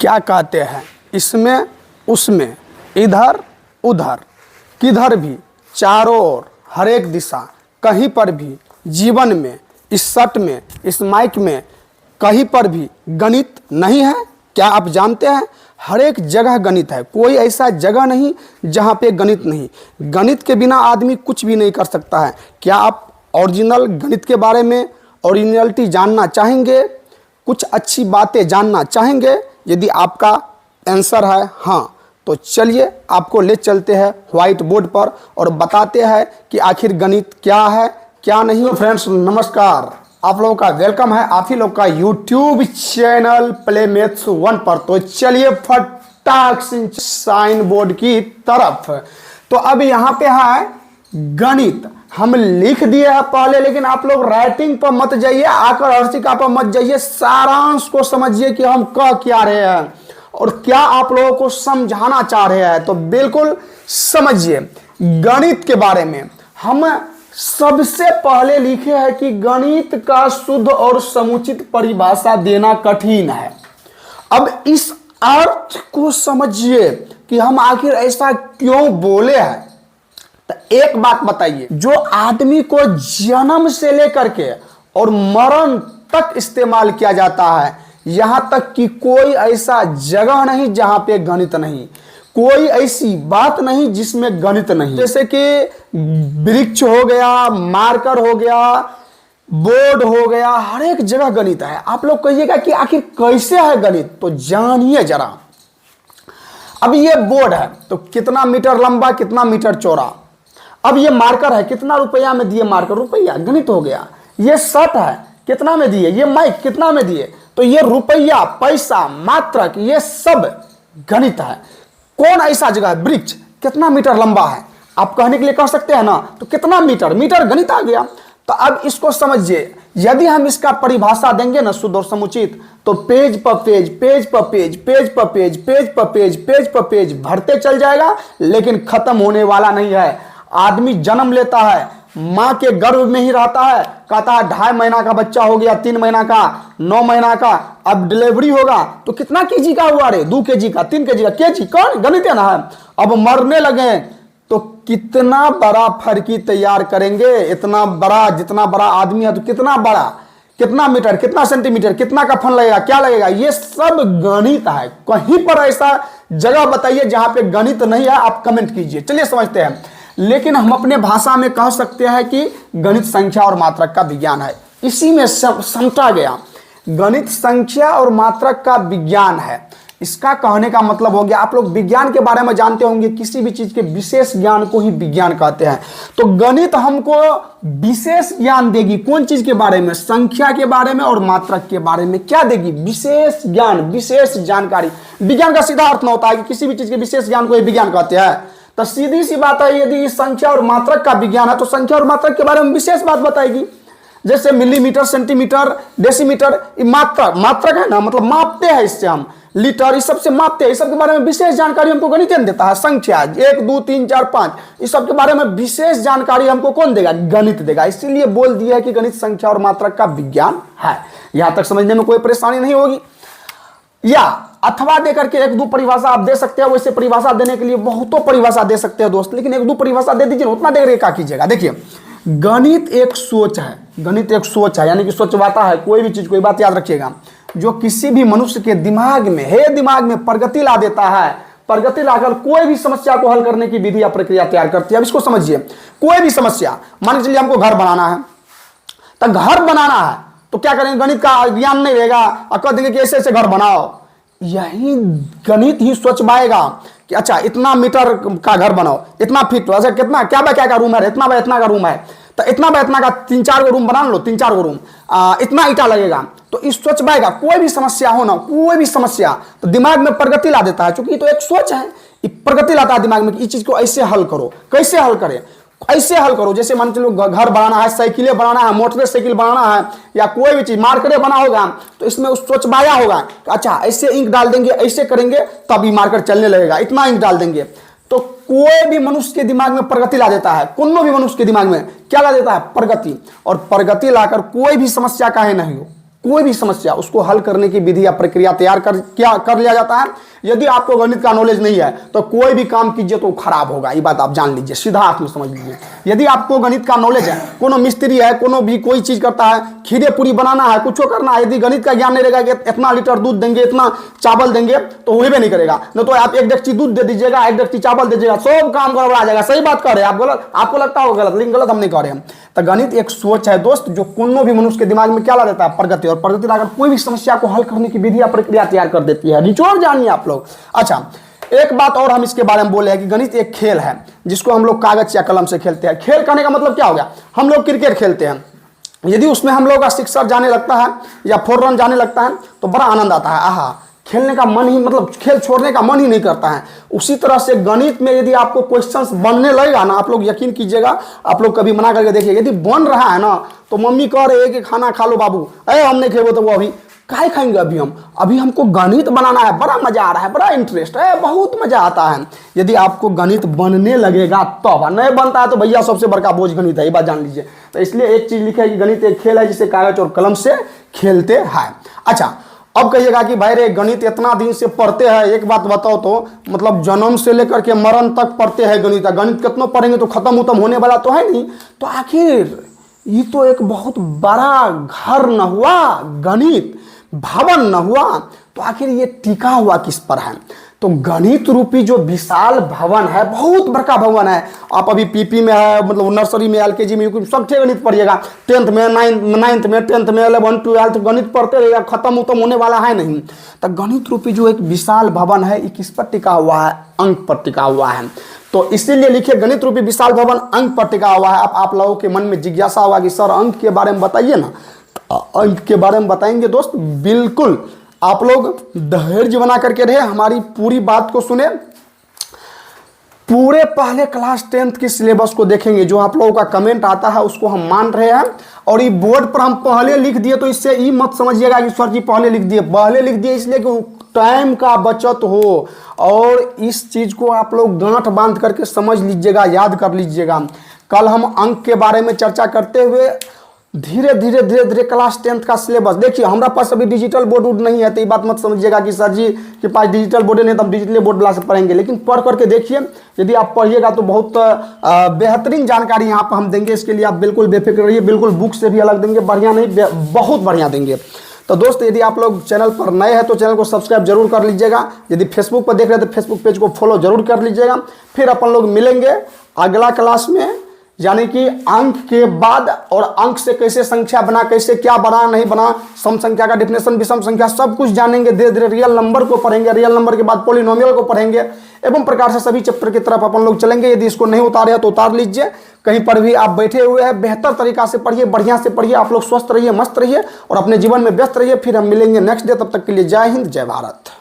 क्या कहते हैं, इसमें उसमें इधर उधर किधर भी चारों ओर हर एक दिशा कहीं पर भी जीवन में इस शर्ट में इस माइक में कहीं पर भी गणित नहीं है। क्या आप जानते हैं हर एक जगह गणित है, कोई ऐसा जगह नहीं जहाँ पे गणित नहीं। गणित के बिना आदमी कुछ भी नहीं कर सकता है। क्या आप ओरिजिनल गणित के बारे में ओरिजिनलिटी जानना चाहेंगे, कुछ अच्छी बातें जानना चाहेंगे? यदि आपका आंसर है हाँ, तो चलिए आपको ले चलते हैं व्हाइट बोर्ड पर और बताते हैं कि आखिर गणित क्या है क्या नहीं। तो फ्रेंड्स नमस्कार, आप लोगों का वेलकम है आप ही लोग का यूट्यूब चैनल प्ले मैथ्स 1 पर। तो चलिए फटाक से साइन बोर्ड की तरफ। तो अब यहाँ पे है गणित, हम लिख दिए हैं पहले, लेकिन आप लोग राइटिंग पर मत जाइए, आकर हर्षिका पर मत जाइए, सारांश को समझिए कि हम कह क्या रहे हैं और क्या आप लोगों को समझाना चाह रहे हैं। तो बिल्कुल समझिए गणित के बारे में। हम सबसे पहले लिखे हैं कि गणित का शुद्ध और समुचित परिभाषा देना कठिन है। अब इस अर्थ को समझिए कि हम आखिर ऐसा क्यों बोले हैं। तो एक बात बताइए, जो आदमी को जन्म से लेकर के और मरण तक इस्तेमाल किया जाता है, यहां तक कि कोई ऐसा जगह नहीं जहां पे गणित नहीं, कोई ऐसी बात नहीं जिसमें गणित नहीं। जैसे कि वृक्ष हो गया, मार्कर हो गया, बोर्ड हो गया, हर एक जगह गणित है। आप लोग कहिएगा कि आखिर कैसे है गणित, तो जानिए जरा। अब ये बोर्ड है तो कितना मीटर लंबा कितना मीटर चौड़ा। अब ये मार्कर है, कितना रुपया में दिए मार्कर, रुपया, गणित हो गया। ये शर्ट है, कितना में दिए, ये माइक कितना में दिए, तो ये रुपया, पैसा, मात्रक, ये सब गणित है। कौन ऐसा जगह है, वृक्ष कितना मीटर लंबा है, आप कहने के लिए कह सकते हैं ना, तो कितना मीटर, मीटर गणित आ गया। तो अब इसको समझिए, यदि हम इसका परिभाषा देंगे ना शुद्ध और समुचित, तो पेज पर पेज, पेज पर पेज, पेज पर पेज, पेज पर पेज, पेज पर पेज भरते चल जाएगा, लेकिन खत्म होने वाला नहीं है। आदमी जन्म लेता है, मां के गर्भ में ही रहता है, कहता है 2.5 महीना का बच्चा हो गया, 3 महीना का, 9 महीना का, अब डिलीवरी होगा तो कितना केजी का हुआ रे, 2 केजी का, 3 केजी का, केजी कौन गणित है ना है। अब मरने लगे तो कितना बड़ा फर्की तैयार करेंगे, इतना बड़ा, जितना बड़ा आदमी है तो कितना बड़ा, कितना मीटर, कितना सेंटीमीटर, कितना का फन लगेगा, क्या लगेगा, ये सब गणित है। कहीं पर ऐसा जगह बताइए जहां पे गणित नहीं है, आप कमेंट कीजिए। चलिए समझते हैं। लेकिन हम अपने भाषा में कह सकते हैं कि गणित संख्या और मात्रक का विज्ञान है। इसी में समझा गया, गणित संख्या और मात्रक का विज्ञान है। इसका कहने का मतलब हो गया, आप लोग विज्ञान के बारे में जानते होंगे, किसी भी चीज के विशेष ज्ञान को ही विज्ञान कहते हैं। तो गणित हमको विशेष ज्ञान देगी, कौन चीज के बारे में, संख्या के बारे में और मात्रक के बारे में। क्या देगी, विशेष ज्ञान, विशेष जानकारी। विज्ञान का सीधा अर्थ न होता है कि किसी भी चीज के विशेष ज्ञान को ही विज्ञान कहते हैं। तो सीधी सी बात है, यदि संख्या और मात्रक का विज्ञान है तो संख्या और मात्रक के बारे में विशेष बात बताएगी। जैसे मिलीमीटर, सेंटीमीटर, डेसीमीटर, मात्रक, मात्रक है ना, मतलब मापते हैं इससे हम, लीटर, इस सब से मापते हैं, इस सब के बारे में विशेष जानकारी हमको गणित देता है। संख्या 1 2 3 4 5, इस सब के बारे में विशेष जानकारी हमको कौन देगा, गणित देगा। इसीलिए बोल दिया है कि गणित संख्या और मात्रक का विज्ञान है। यहां तक समझने में कोई परेशानी नहीं होगी। या अथवा देकर के 1-2 परिभाषा आप दे सकते हैं। वैसे परिभाषा देने के लिए बहुतों परिभाषा दे सकते हैं दोस्त, लेकिन 1-2 परिभाषा दे दीजिए, उतना देर क्या कीजिएगा। देखिए गणित एक सोच है, गणित एक सोच है, यानी कि सोचवाता है कोई भी चीज। कोई बात याद रखिएगा, जो किसी भी मनुष्य के दिमाग में प्रगति ला देता है। प्रगति लाकर कोई भी समस्या को हल करने की विधि या प्रक्रिया तैयार करती है। अब इसको समझिए, कोई भी समस्या, मान के चलिए हमको घर बनाना है, तो घर बनाना है तो क्या करेंगे, गणित का ज्ञान नहीं रहेगा और कह देंगे कि ऐसे ऐसे घर बनाओ। यही गणित ही सोचवाएगा कि अच्छा इतना मीटर का घर बनाओ, इतना फीट, अच्छा कितना, क्या बाय क्या का रूम है, इतना बाय इतना का रूम है, तो इतना बाय इतना का 3-4 रूम बना लो, 3-4 रूम, इतना ईटा लगेगा। तो इस सोचवाएगा, कोई भी समस्या हो ना, कोई भी समस्या, तो दिमाग में प्रगति ला देता है, क्योंकि तो एक सोच है, प्रगति लाता है दिमाग में कि इस चीज को ऐसे हल करो। कैसे हल करें, ऐसे हल करो। जैसे मान चलो घर बनाना है, साइकिलें बनाना है, मोटरसाइकिल बनाना है, या कोई भी चीज मार्करे बना होगा, तो इसमें उस सोचवाया होगा कि अच्छा ऐसे इंक डाल देंगे, ऐसे करेंगे तभी मार्कर चलने लगेगा, इतना इंक डाल देंगे। तो कोई भी मनुष्य के दिमाग में प्रगति ला देता है, कोनो भी मनुष्य के दिमाग में क्या ला देता है, प्रगति। और प्रगति लाकर कोई भी समस्या काहे नहीं हो, कोई भी समस्या उसको हल करने की विधि या प्रक्रिया तैयार कर लिया जाता है। यदि आपको गणित का नॉलेज नहीं है तो कोई भी काम कीजिए तो खराब होगा, ये बात आप जान लीजिए, सीधा हाथ में समझ लीजिए। यदि आपको गणित का नॉलेज है, कोनो मिस्त्री है, कोनो भी कोई चीज करता है, खीरे पूरी बनाना है, कुछ करना है, यदि गणित का ज्ञान नहीं रहेगा कि इतना लीटर दूध देंगे, इतना चावल देंगे, तो हुए भी नहीं करेगा। नहीं तो आप एक डेगची दूध दे दीजिएगा, एक डेगची चावल दे दीजिएगा, सब काम गड़बड़ा जाएगा। सही बात कर रहे हैं आप, गलत आपको लगता होगा गलत, लेकिन गलत हम नहीं कर रहे हैं। तो गणित एक सोच है दोस्त, जो कोनो भी मनुष्य के दिमाग में क्या ला देता है, प्रगति, और प्रगति लाकर कोई भी समस्या को हल करने की विधि या प्रक्रिया तैयार कर देती है। निचोड़ जानिए आप लोग। अच्छा, एक बात और हम इसके बारे में बोले हैं कि गणित एक खेल है जिसको हम लोग कागज या कलम से खेलते हैं। खेल करने का मतलब क्या हो गया, हम लोग क्रिकेट खेलते हैं, यदि उसमें हम लोग का सिक्सर जाने लगता है या 4 रन जाने लगता है तो बड़ा आनंद आता है, आहा, खेलने का मन ही, मतलब खेल छोड़ने का मन ही नहीं करता है। उसी तरह से गणित में यदि आपको क्वेश्चंस बनने लगेगा ना, आप लोग यकीन कीजिएगा, आप लोग कभी मना करके देखिए, यदि बन रहा है ना तो मम्मी कह रहे हैं कि खाना खा लो बाबू, हम नहीं खेबो तो वो अभी काहे खाएंगे, अभी हमको गणित बनाना है, बड़ा मजा आ रहा है, बड़ा इंटरेस्ट है, बहुत मजा आता है। यदि आपको गणित बनने लगेगा तब, नहीं बनता है तो भैया सबसे बड़का बोझ गणित है, ये बात जान लीजिए। तो इसलिए एक चीज लिखा है कि गणित एक खेल है जिसे कागज और कलम से खेलते हैं। अच्छा, अब कहिएगा कि भाई रे गणित इतना दिन से पढ़ते हैं, एक बात बताओ तो, मतलब जन्म से लेकर के मरण तक पढ़ते हैं गणित, गणित कितना पढ़ेंगे तो खत्म होने वाला तो है नहीं। तो आखिर ये तो एक बहुत बड़ा घर न हुआ, गणित भवन न हुआ, तो आखिर ये टिका हुआ किस पर है। तो गणित रूपी जो विशाल भवन है, बहुत बड़का भवन है। आप अभी पीपी में है, मतलब नर्सरी में, एलकेजी में, सब गणित पढ़िएगा, 10th में, 9th में, 10th में, 11th 12th गणित पढ़ते रहेगा, खत्म होने वाला है नहीं। तो गणित रूपी जो एक विशाल भवन है, ये किस पर टिका हुआ है, अंक पर टिका हुआ है। तो इसीलिए लिखिए गणित रूपी विशाल भवन अंक पर टिका हुआ है। अब आप लोगों के मन में जिज्ञासा होगा कि सर अंक के बारे में बताइए ना। अंक के बारे में बताएंगे दोस्त, बिल्कुल। आप लोग धैर्य बना करके रहे, हमारी पूरी बात को सुने, पूरे पहले क्लास 10th की सिलेबस को देखेंगे। जो आप लोगों का कमेंट आता है उसको हम मान रहे हैं, और ये बोर्ड पर हम पहले लिख दिए, तो इससे ये मत समझिएगा कि सर जी पहले लिख दिए इसलिए कि टाइम का बचत हो, और इस चीज को आप लोग गांठ बांध करके समझ लीजिएगा, याद कर लीजिएगा। कल हम अंक के बारे में चर्चा करते हुए धीरे धीरे क्लास 10th का सिलेबस देखिए। हमारा पास अभी डिजिटल बोर्ड नहीं है, तो ये बात मत समझिएगा कि सर जी के पास डिजिटल बोर्ड नहीं, तो हम डिजिटल बोर्ड ला से पढ़ेंगे, लेकिन पढ़ करके देखिए। यदि आप पढ़िएगा तो बहुत बेहतरीन जानकारी यहाँ पर हम देंगे। इसके लिए आप बिल्कुल बेफिक्र रहिए, बिल्कुल बुक से भी अलग देंगे, बढ़िया नहीं, बहुत बढ़िया देंगे। तो दोस्त, यदि आप लोग चैनल पर नए हैं तो चैनल को सब्सक्राइब जरूर कर लीजिएगा। यदि फेसबुक पर देख रहे हैं तो फेसबुक पेज को फॉलो जरूर कर लीजिएगा। फिर अपन लोग मिलेंगे अगला क्लास में, यानी कि अंक के बाद, और अंक से कैसे संख्या बना, कैसे क्या बना नहीं बना, सम संख्या का डिफिनेशन, विषम संख्या, सब कुछ जानेंगे। धीरे धीरे रियल नंबर को पढ़ेंगे, रियल नंबर के बाद पॉलिनोमियल को पढ़ेंगे, एवं प्रकार से सभी चैप्टर की तरफ अपन लोग चलेंगे। यदि इसको नहीं उतारे तो उतार लीजिए, कहीं पर भी आप बैठे हुए हैं बेहतर तरीका से पढ़िए, बढ़िया से पढ़िए। आप लोग स्वस्थ रहिए, मस्त रहिए और अपने जीवन में व्यस्त रहिए। फिर हम मिलेंगे नेक्स्ट डे, तब तक के लिए जय हिंद, जय भारत।